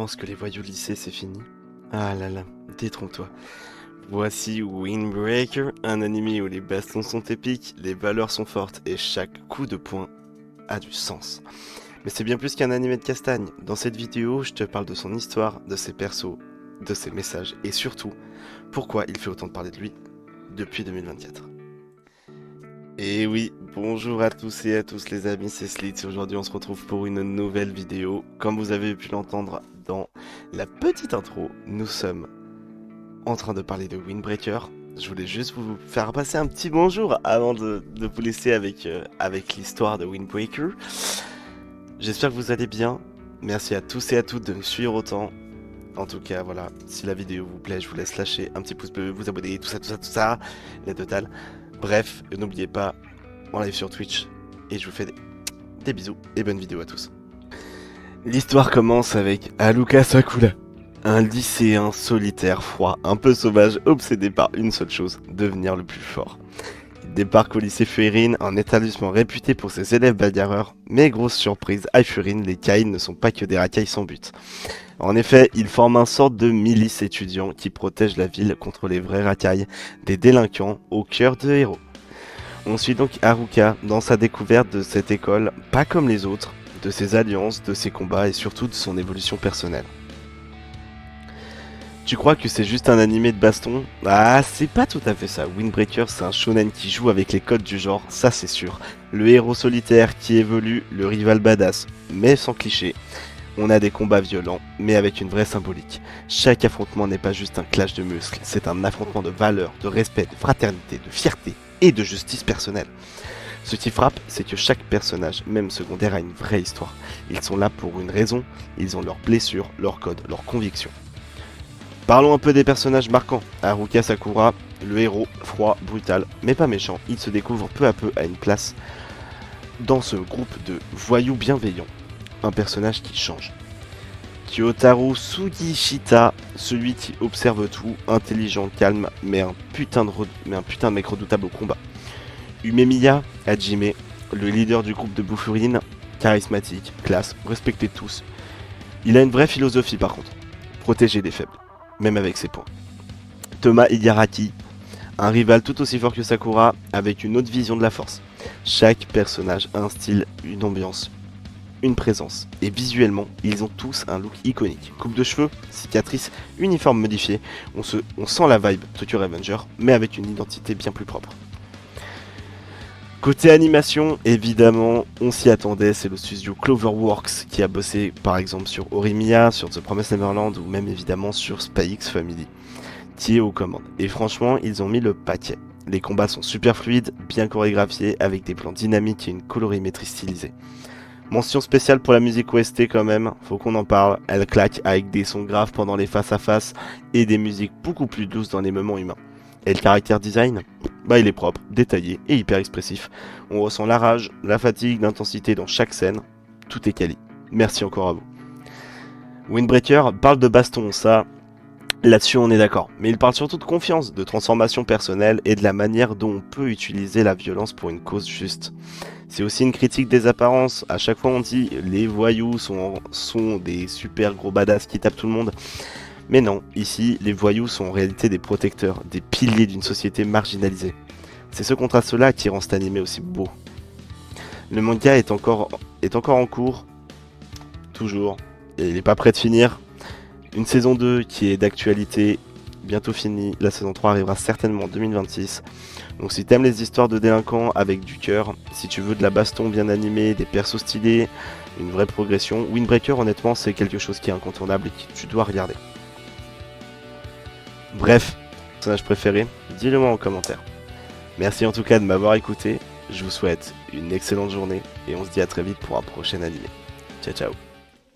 Pense que les voyous lycée c'est fini. Ah là là, détrompe-toi. Voici Windbreaker, un anime où les bastons sont épiques, les valeurs sont fortes et chaque coup de poing a du sens. Mais c'est bien plus qu'un anime de castagne. Dans cette vidéo, je te parle de son histoire, de ses persos, de ses messages et surtout, pourquoi il fait autant de parler de lui depuis 2024. Et oui, bonjour à tous et à tous les amis, c'est Slits. Aujourd'hui on se retrouve pour une nouvelle vidéo. Comme vous avez pu l'entendre dans la petite intro, nous sommes en train de parler de Windbreaker. Je voulais juste vous faire passer un petit bonjour avant de vous laisser avec l'histoire de Windbreaker. J'espère que vous allez bien. Merci à tous et à toutes de me suivre autant. En tout cas, voilà, si la vidéo vous plaît, je vous laisse lâcher un petit pouce bleu, vous abonner, tout ça, la totale. Bref, n'oubliez pas, en live sur Twitch, et je vous fais des bisous et bonne vidéo à tous. L'histoire commence avec Haruka Sakura, un lycéen solitaire, froid, un peu sauvage, obsédé par une seule chose, devenir le plus fort. Il débarque au lycée Fuerin, un établissement réputé pour ses élèves bagarreurs, mais grosse surprise, à Fuerin, les Kai ne sont pas que des racailles sans but. En effet, ils forment un sorte de milice étudiant qui protège la ville contre les vrais racailles, des délinquants au cœur de héros. On suit donc Haruka dans sa découverte de cette école, pas comme les autres, de ses alliances, de ses combats et surtout de son évolution personnelle. Tu crois que c'est juste un animé de baston? Ah, c'est pas tout à fait ça. Windbreaker, c'est un shonen qui joue avec les codes du genre, ça c'est sûr. Le héros solitaire qui évolue, le rival badass, mais sans cliché. On a des combats violents, mais avec une vraie symbolique. Chaque affrontement n'est pas juste un clash de muscles, c'est un affrontement de valeurs, de respect, de fraternité, de fierté et de justice personnelle. Ce qui frappe, c'est que chaque personnage, même secondaire, a une vraie histoire. Ils sont là pour une raison, ils ont leurs blessures, leurs codes, leurs convictions. Parlons un peu des personnages marquants. Haruka Sakura, le héros, froid, brutal, mais pas méchant, il se découvre peu à peu à une place dans ce groupe de voyous bienveillants. Un personnage qui change. Kyotaru Sugishita, celui qui observe tout, intelligent, calme, mais un putain de mec redoutable au combat. Umemiya Hajime, le leader du groupe de Buffurin, charismatique, classe, respecté de tous. Il a une vraie philosophie par contre, protéger les faibles, même avec ses points. Toma Igaraki, un rival tout aussi fort que Sakura, avec une autre vision de la force. Chaque personnage a un style, une ambiance, une présence. Et visuellement, ils ont tous un look iconique. Coupe de cheveux, cicatrices, uniforme modifié. On sent la vibe Tokyo Revenger, mais avec une identité bien plus propre. Côté animation, évidemment, on s'y attendait, c'est le studio Cloverworks qui a bossé par exemple sur Horimiya, sur The Promised Neverland ou même évidemment sur Spy X Family, qui est aux commandes. Et franchement, ils ont mis le paquet. Les combats sont super fluides, bien chorégraphiés, avec des plans dynamiques et une colorimétrie stylisée. Mention spéciale pour la musique OST quand même, faut qu'on en parle, elle claque avec des sons graves pendant les face à face et des musiques beaucoup plus douces dans les moments humains. Et le caractère design, il est propre, détaillé et hyper expressif. On ressent la rage, la fatigue, l'intensité dans chaque scène, tout est quali. Merci encore à vous. Windbreaker parle de baston, ça, là-dessus on est d'accord, mais il parle surtout de confiance, de transformation personnelle et de la manière dont on peut utiliser la violence pour une cause juste. C'est aussi une critique des apparences. À chaque fois on dit les voyous sont des super gros badass qui tapent tout le monde. Mais non, ici les voyous sont en réalité des protecteurs, des piliers d'une société marginalisée. C'est ce contraste-là qui rend cet animé aussi beau. Le manga est encore en cours, toujours, et il n'est pas prêt de finir. Une saison 2 qui est d'actualité, bientôt finie. La saison 3 arrivera certainement en 2026. Donc si t'aimes les histoires de délinquants avec du cœur, si tu veux de la baston bien animée, des persos stylés, une vraie progression, Windbreaker honnêtement c'est quelque chose qui est incontournable et que tu dois regarder. Bref, personnage préféré, dis-le moi en commentaire. Merci en tout cas de m'avoir écouté, je vous souhaite une excellente journée et on se dit à très vite pour un prochain animé. Ciao ciao.